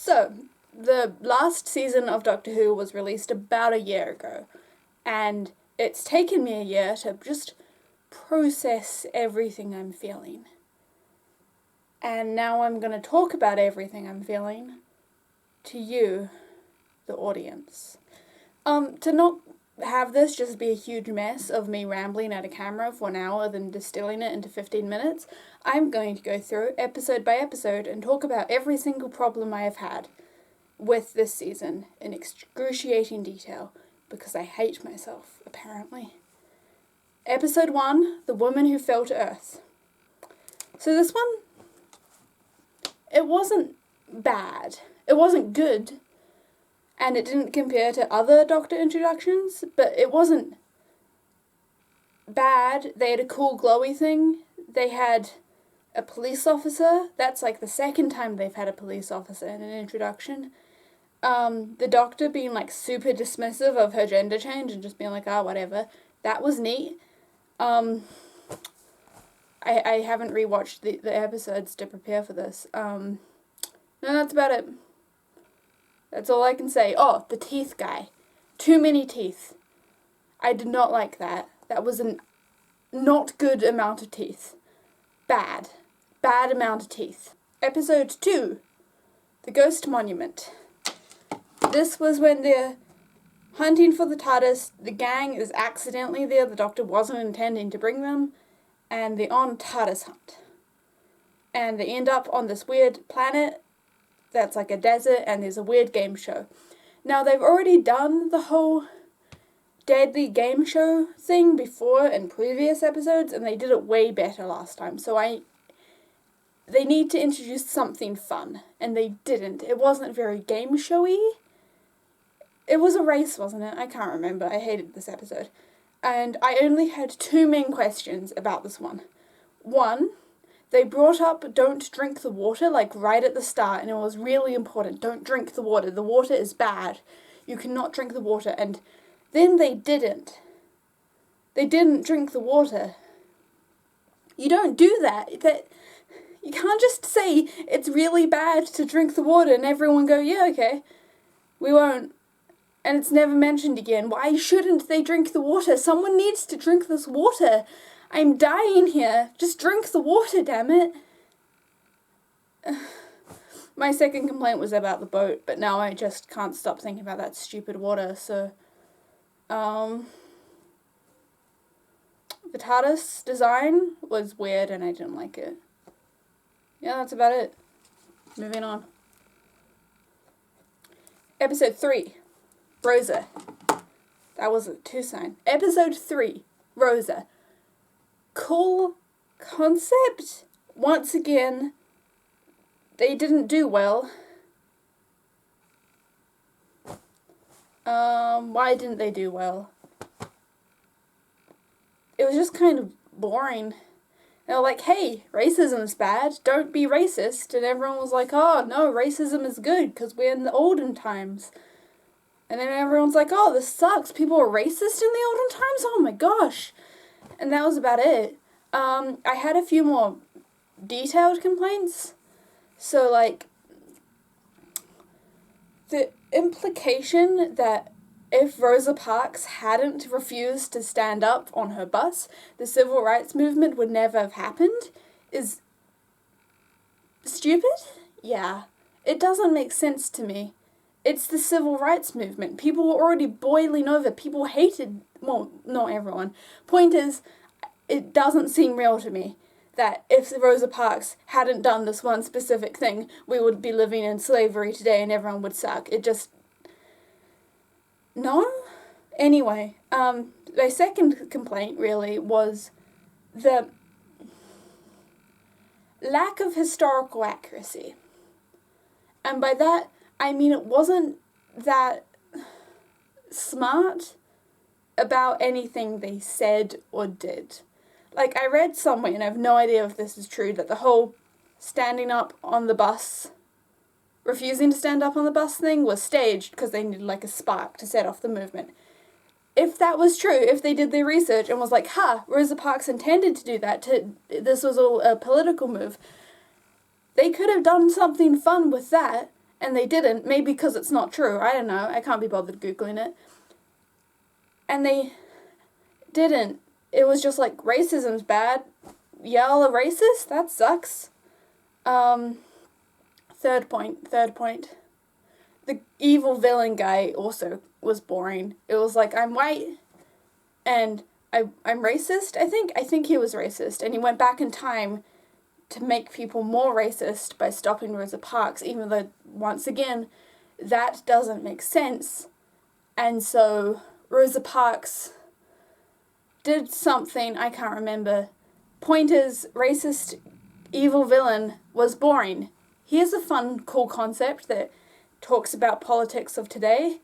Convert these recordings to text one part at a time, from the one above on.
So, the last season of Doctor Who was released about a year ago, and it's taken me a year to just process everything I'm feeling. And now I'm going to talk about everything I'm feeling to you, the audience. To not have this just be a huge mess of me rambling at a camera for an hour, then distilling it into 15 minutes, I'm going to go through episode by episode and talk about every single problem I have had with this season in excruciating detail, because I hate myself, apparently. Episode 1, The Woman Who Fell to Earth. So this one, it wasn't bad. It wasn't good. And it didn't compare to other Doctor introductions, but it wasn't bad. They had a cool glowy thing. They had a police officer. That's like the second time they've had a police officer in an introduction. The Doctor being like super dismissive of her gender change and just being like, whatever. That was neat. I haven't rewatched the episodes to prepare for this. No, that's about it. That's all I can say. Oh, the teeth guy. Too many teeth. I did not like that. That was a not good amount of teeth. Bad. Bad amount of teeth. Episode 2. The Ghost Monument. This was when they're hunting for the TARDIS. The gang is accidentally there. The Doctor wasn't intending to bring them. And they're on TARDIS hunt. And they end up on this weird planet that's like a desert, and there's a weird game show. Now, they've already done the whole deadly game show thing before in previous episodes, and they did it way better last time. So they need to introduce something fun, and they didn't. It wasn't very game showy. It was a race, wasn't it? I can't remember. I hated this episode. And I only had 2 main questions about this one. One, they brought up don't drink the water, like, right at the start, and it was really important. Don't drink the water. The water is bad. You cannot drink the water. And then they didn't. They didn't drink the water. You don't do that. You can't just say it's really bad to drink the water and everyone go, yeah, okay, we won't. And it's never mentioned again. Why shouldn't they drink the water? Someone needs to drink this water. I'm dying here. Just drink the water, damn it. My second complaint was about the boat, but now I just can't stop thinking about that stupid water, so... The TARDIS design was weird and I didn't like it. Yeah, that's about it. Moving on. Episode 3. Rosa. That was a 2 sign. Episode 3. Rosa. Cool concept. Once again, they didn't do well. Why didn't they do well? It was just kind of boring. They were like, hey, racism's bad, don't be racist. And everyone was like, oh, no, racism is good because we're in the olden times. And then everyone's like, oh, this sucks. People were racist in the olden times? Oh my gosh. And that was about it. I had a few more detailed complaints. So, like, the implication that if Rosa Parks hadn't refused to stand up on her bus, the civil rights movement would never have happened is stupid? Yeah. It doesn't make sense to me. It's the civil rights movement. People were already boiling over. People hated, well, not everyone. Point is, it doesn't seem real to me that if Rosa Parks hadn't done this one specific thing, we would be living in slavery today and everyone would suck. It just... No? Anyway, my second complaint, really, was the lack of historical accuracy. And by that, I mean it wasn't that smart about anything they said or did. Like, I read somewhere, and I have no idea if this is true, that the whole standing up on the bus, refusing to stand up on the bus thing was staged because they needed, like, a spark to set off the movement. If that was true, if they did their research and was like, Rosa Parks intended to do that, this was all a political move, they could have done something fun with that, and they didn't, maybe because it's not true, I don't know, I can't be bothered Googling it, and they didn't. It was just like, racism's bad, y'all are racist? That sucks. Third point. The evil villain guy also was boring. It was like, I'm white, and I'm racist, I think he was racist, and he went back in time to make people more racist by stopping Rosa Parks, even though, once again, that doesn't make sense. And so Rosa Parks did something, I can't remember. Point is, racist evil villain was boring. Here's a fun, cool concept that talks about politics of today.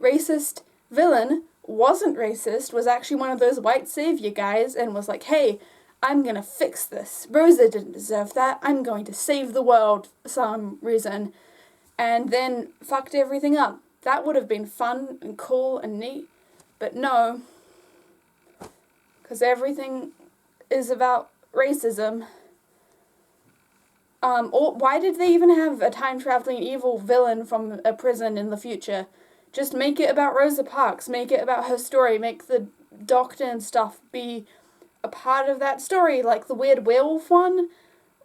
Racist villain wasn't racist, was actually one of those white savior guys, and was like, hey, I'm gonna fix this. Rosa didn't deserve that. I'm going to save the world for some reason. And then fucked everything up. That would have been fun and cool and neat. But no. Because everything is about racism. Or why did they even have a time-traveling evil villain from a prison in the future? Just make it about Rosa Parks. Make it about her story. Make the doctor and stuff be a part of that story, like the weird werewolf one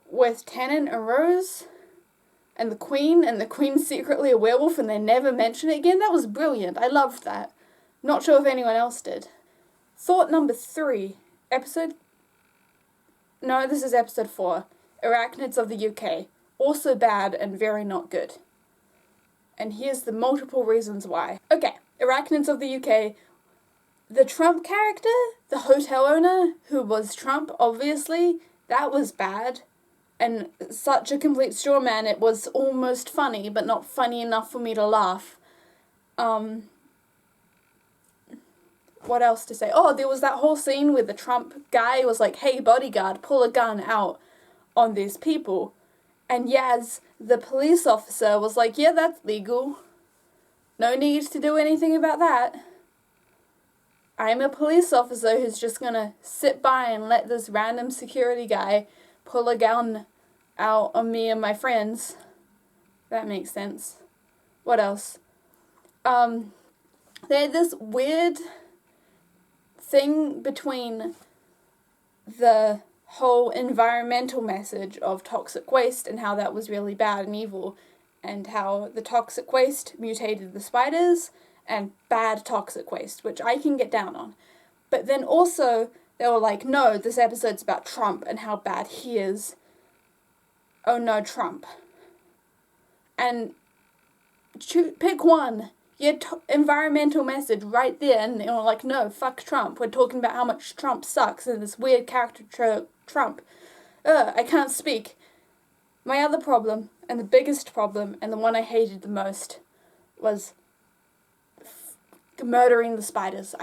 with Tennant and Rose and the Queen's secretly a werewolf and they never mention it again. That was brilliant. I loved that. Not sure if anyone else did. Thought number 3, this is episode 4, Arachnids of the UK. Also bad and very not good. And here's the multiple reasons why. Okay, Arachnids of the UK. The Trump character, the hotel owner, who was Trump, obviously, that was bad. And such a complete straw man, it was almost funny, but not funny enough for me to laugh. What else to say? Oh, there was that whole scene where the Trump guy was like, hey, bodyguard, pull a gun out on these people. And Yaz, the police officer, was like, yeah, that's legal. No need to do anything about that. I'm a police officer who's just gonna sit by and let this random security guy pull a gun out on me and my friends. That makes sense. What else? They had this weird thing between the whole environmental message of toxic waste and how that was really bad and evil, and how the toxic waste mutated the spiders, and bad toxic waste, which I can get down on. But then also, they were like, no, this episode's about Trump and how bad he is. Oh no, Trump. And pick one. Your environmental message right there, and they were like, no, fuck Trump. We're talking about how much Trump sucks and this weird character Trump. I can't speak. My other problem, and the biggest problem, and the one I hated the most, was murdering the spiders.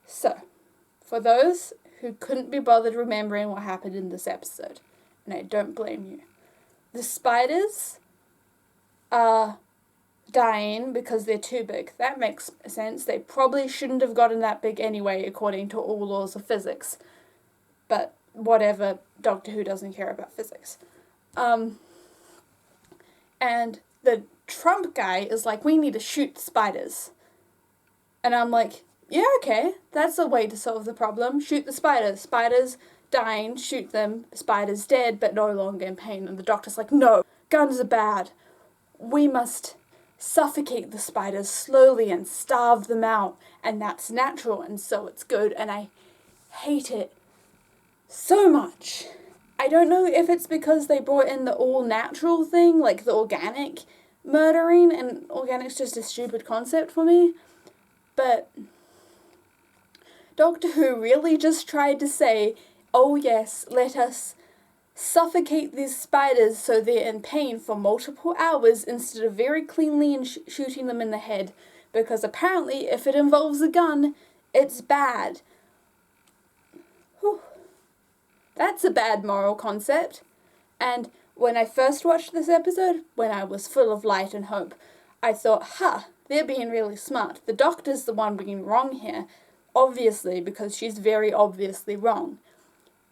So, for those who couldn't be bothered remembering what happened in this episode, and I don't blame you, the spiders are dying because they're too big. That makes sense. They probably shouldn't have gotten that big anyway, according to all laws of physics. But whatever, Doctor Who doesn't care about physics. And the Trump guy is like, we need to shoot spiders. And I'm like, yeah, okay, that's a way to solve the problem. Shoot the spiders. Spiders dying, shoot them. Spiders dead, but no longer in pain. And the doctor's like, no, guns are bad. We must suffocate the spiders slowly and starve them out. And that's natural, and so it's good. And I hate it so much. I don't know if it's because they brought in the all-natural thing, like the organic murdering, and organic's just a stupid concept for me. But Doctor Who really just tried to say, oh yes, let us suffocate these spiders so they're in pain for multiple hours instead of very cleanly and shooting them in the head, because apparently if it involves a gun, it's bad. Whew. That's a bad moral concept. And when I first watched this episode, when I was full of light and hope, I thought, they're being really smart. The Doctor's the one being wrong here, obviously, because she's very obviously wrong.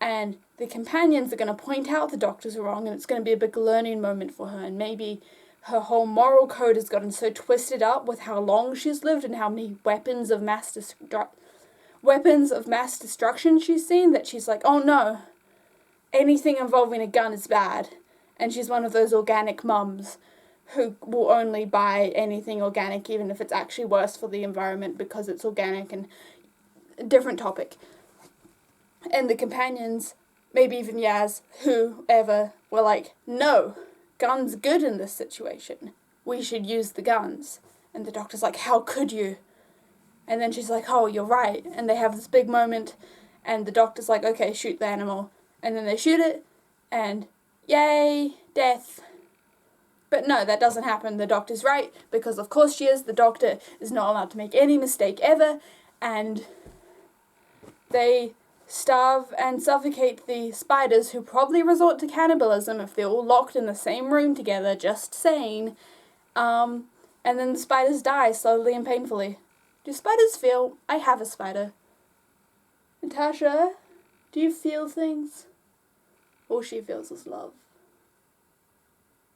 And the companions are going to point out the doctors are wrong, and it's going to be a big learning moment for her, and maybe her whole moral code has gotten so twisted up with how long she's lived and how many weapons of mass destruction she's seen that she's like, oh no, anything involving a gun is bad. And she's one of those organic mums who will only buy anything organic even if it's actually worse for the environment because it's organic, and a different topic. And the companions, maybe even Yaz, whoever, were like, no, guns good in this situation. We should use the guns. And the doctor's like, how could you? And then she's like, oh, you're right. And they have this big moment, and the doctor's like, okay, shoot the animal. And then they shoot it, and yay, death. But no, that doesn't happen. The doctor's right, because of course she is. The doctor is not allowed to make any mistake ever, and they starve and suffocate the spiders, who probably resort to cannibalism if they're all locked in the same room together, just saying. And then the spiders die slowly and painfully. Do spiders feel? I have a spider. Natasha, do you feel things? All she feels is love.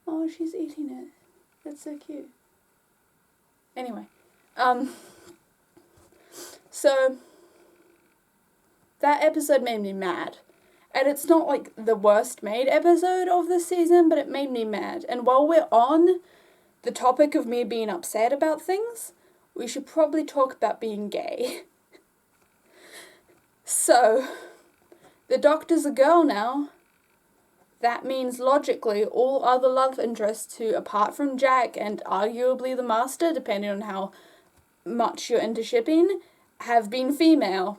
Oh, she's eating it. That's so cute. Anyway, so that episode made me mad. And it's not like the worst made episode of this season, but it made me mad. And while we're on the topic of me being upset about things, we should probably talk about being gay. So, the doctor's a girl now. That means logically all other love interests who, apart from Jack and arguably the Master, depending on how much you're into shipping, have been female.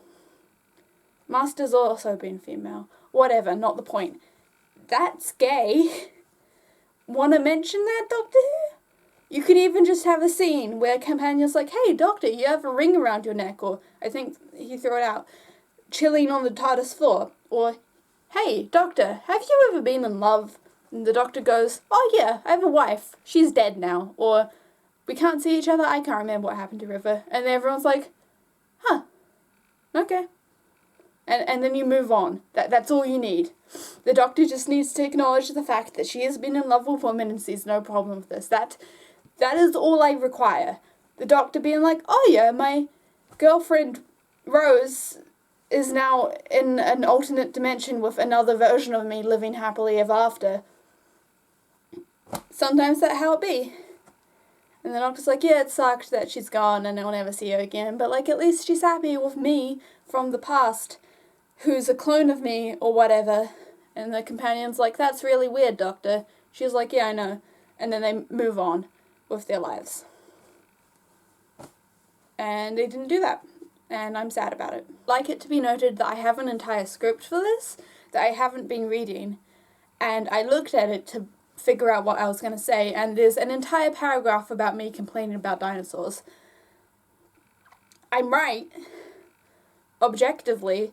Master's also been female. Whatever, not the point. That's gay. Wanna mention that, Doctor Who? You could even just have a scene where Companion's like, hey, Doctor, you have a ring around your neck, or I think he threw it out, chilling on the TARDIS floor, or, hey, Doctor, have you ever been in love? And the Doctor goes, oh yeah, I have a wife, she's dead now, or, we can't see each other, I can't remember what happened to River, and everyone's like, huh, okay. And then you move on. That's all you need. The Doctor just needs to acknowledge the fact that she has been in love with women and sees no problem with this. That is all I require. The Doctor being like, oh yeah, my girlfriend Rose is now in an alternate dimension with another version of me living happily ever after. Sometimes that's how it be. And the Doctor's like, yeah, it sucked that she's gone and I'll never see her again, but like at least she's happy with me from the past, who's a clone of me or whatever. And the Companion's like, that's really weird, Doctor. She's like, yeah, I know. And then they move on with their lives. And they didn't do that. And I'm sad about it. I'd like it to be noted that I have an entire script for this that I haven't been reading. And I looked at it to figure out what I was going to say. And there's an entire paragraph about me complaining about dinosaurs. I'm right. Objectively,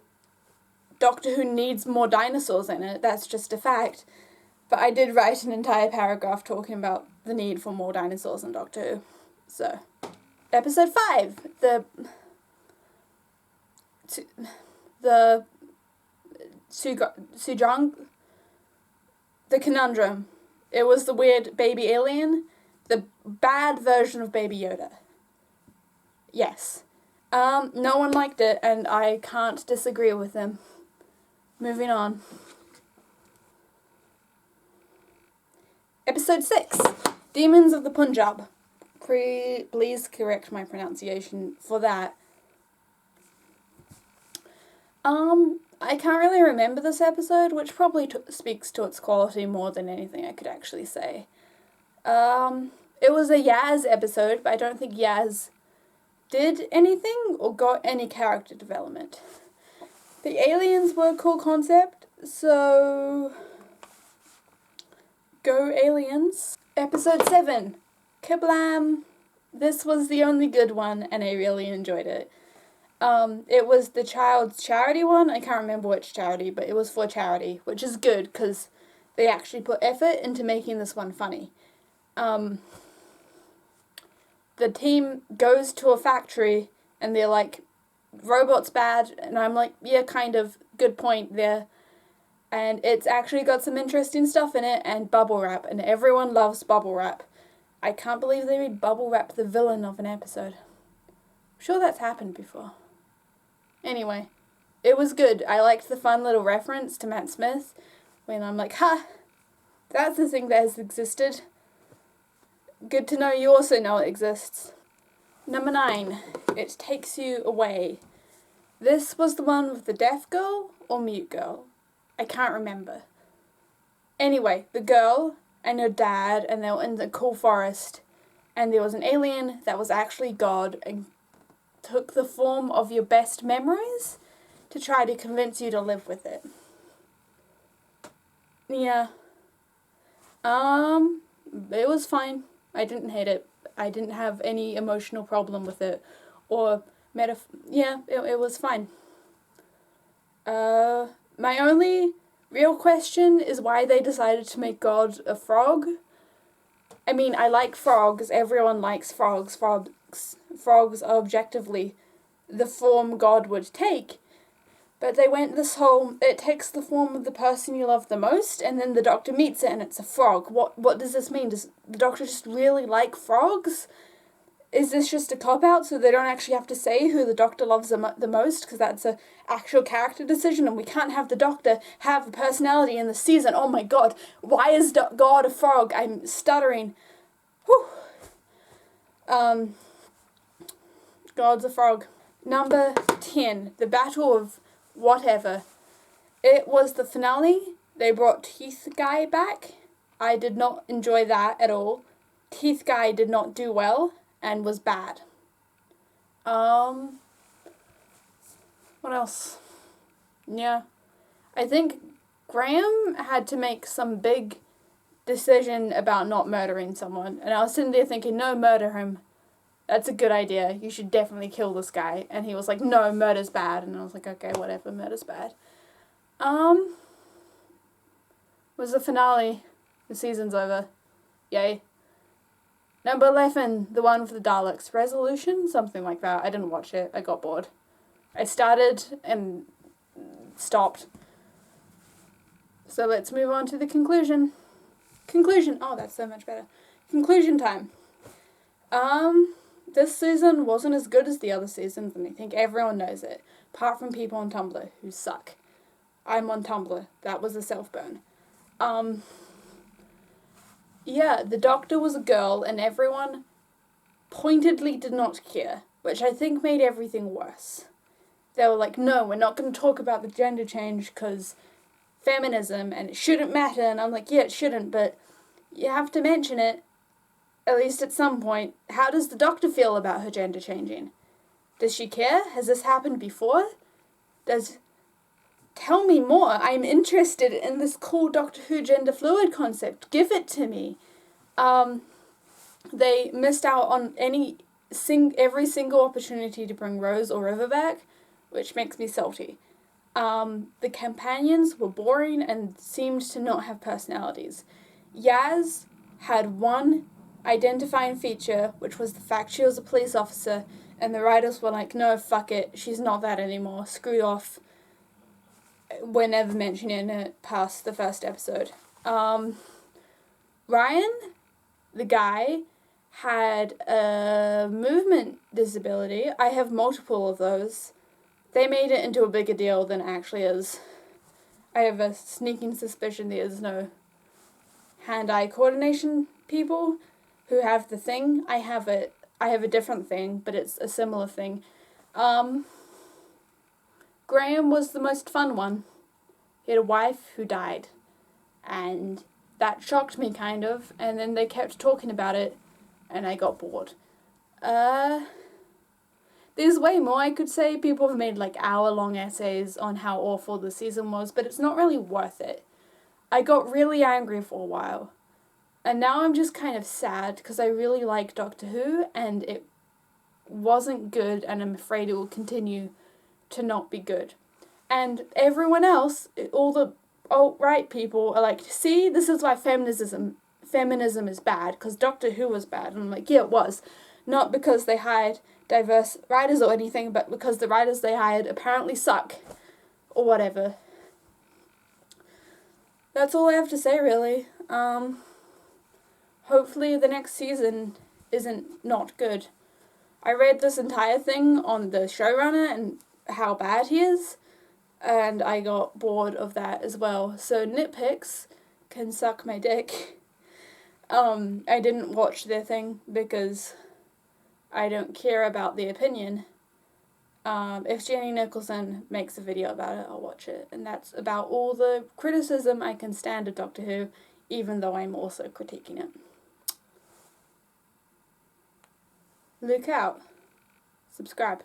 Doctor Who needs more dinosaurs in it, that's just a fact. But I did write an entire paragraph talking about the need for more dinosaurs in Doctor Who. So, episode 5, the Sujong, the conundrum. It was the weird baby alien, the bad version of Baby Yoda. Yes. No one liked it, and I can't disagree with them. Moving on. Episode 6, Demons of the Punjab. Please correct my pronunciation for that. I can't really remember this episode, which probably speaks to its quality more than anything I could actually say. It was a Yaz episode, but I don't think Yaz did anything or got any character development. The aliens were a cool concept, so go aliens. Episode 7, Kablam! This was the only good one, and I really enjoyed it. It was the child's charity one. I can't remember which charity, but it was for charity, which is good, because they actually put effort into making this one funny. The team goes to a factory, and they're like, robots bad, and I'm like, yeah, kind of, good point there. And it's actually got some interesting stuff in it, and bubble wrap, and everyone loves bubble wrap. I can't believe they made bubble wrap the villain of an episode. I'm sure that's happened before. Anyway, it was good. I liked the fun little reference to Matt Smith when I'm like, ha, that's the thing that has existed. Good to know you also know it exists. Number 9, It Takes You Away. This was the one with the deaf girl or mute girl? I can't remember. Anyway, the girl and her dad, and they were in the cool forest, and there was an alien that was actually God and took the form of your best memories to try to convince you to live with it. Yeah. It was fine. I didn't hate it. I didn't have any emotional problem with it. Or it was fine. My only real question is why they decided to make God a frog. I mean, I like frogs. Everyone likes frogs. Frogs are objectively the form God would take. But they went this whole, it takes the form of the person you love the most, and then the Doctor meets it and it's a frog. What does this mean? Does the Doctor just really like frogs? Is this just a cop-out so they don't actually have to say who the Doctor loves the most, because that's a actual character decision, and we can't have the Doctor have a personality in the season? Oh my god, why is God a frog? I'm stuttering. Whew. God's a frog. Number 10, The Battle of Whatever. It was the finale. They brought Teeth Guy back. I did not enjoy that at all. Teeth Guy did not do well and was bad. What else? Yeah. I think Graham had to make some big decision about not murdering someone. And I was sitting there thinking, no, murder him. That's a good idea. You should definitely kill this guy. And he was like, no, murder's bad. And I was like, okay, whatever, murder's bad. Was the finale. The season's over. Yay. Number 11, the one with the Daleks. Resolution? Something like that. I didn't watch it. I got bored. I started and stopped. So let's move on to the conclusion. Conclusion. Oh, that's so much better. Conclusion time. This season wasn't as good as the other seasons, and I think everyone knows it. Apart from people on Tumblr who suck. I'm on Tumblr. That was a self-burn. Yeah, the Doctor was a girl, and everyone pointedly did not care, which I think made everything worse. They were like, no, we're not going to talk about the gender change because feminism, and it shouldn't matter. And I'm like, yeah, it shouldn't, but you have to mention it, at least at some point. How does the Doctor feel about her gender changing? Does she care? Has this happened before? Tell me more. I'm interested in this cool Doctor Who gender fluid concept. Give it to me. They missed out on every single opportunity to bring Rose or River back, which makes me salty. The companions were boring and seemed to not have personalities. Yaz had one identifying feature, which was the fact she was a police officer, and the writers were like, no, fuck it, she's not that anymore, screw off. We're never mentioning it past the first episode. Ryan, the guy, had a movement disability. I have multiple of those. They made it into a bigger deal than it actually is. I have a sneaking suspicion there is no hand-eye coordination people who have the thing. I have a different thing, but it's a similar thing. Graham was the most fun one. He had a wife who died, and that shocked me kind of, and then they kept talking about it, and I got bored. There's way more I could say. People have made like hour-long essays on how awful the season was, but it's not really worth it. I got really angry for a while, and now I'm just kind of sad because I really like Doctor Who, and it wasn't good, and I'm afraid it will continue to not be good. And everyone else, all the alt-right people are like, see, this is why feminism is bad, because Doctor Who was bad. And I'm like, yeah, it was. Not because they hired diverse writers or anything, but because the writers they hired apparently suck. Or whatever. that's all I have to say, really. Hopefully the next season isn't not good. I read this entire thing on the showrunner and how bad he is, and I got bored of that as well. So nitpicks can suck my dick. I didn't watch their thing because I don't care about the opinion. If Jenny Nicholson makes a video about it, I'll watch it. And that's about all the criticism I can stand of Doctor Who, even though I'm also critiquing it. Look out. Subscribe.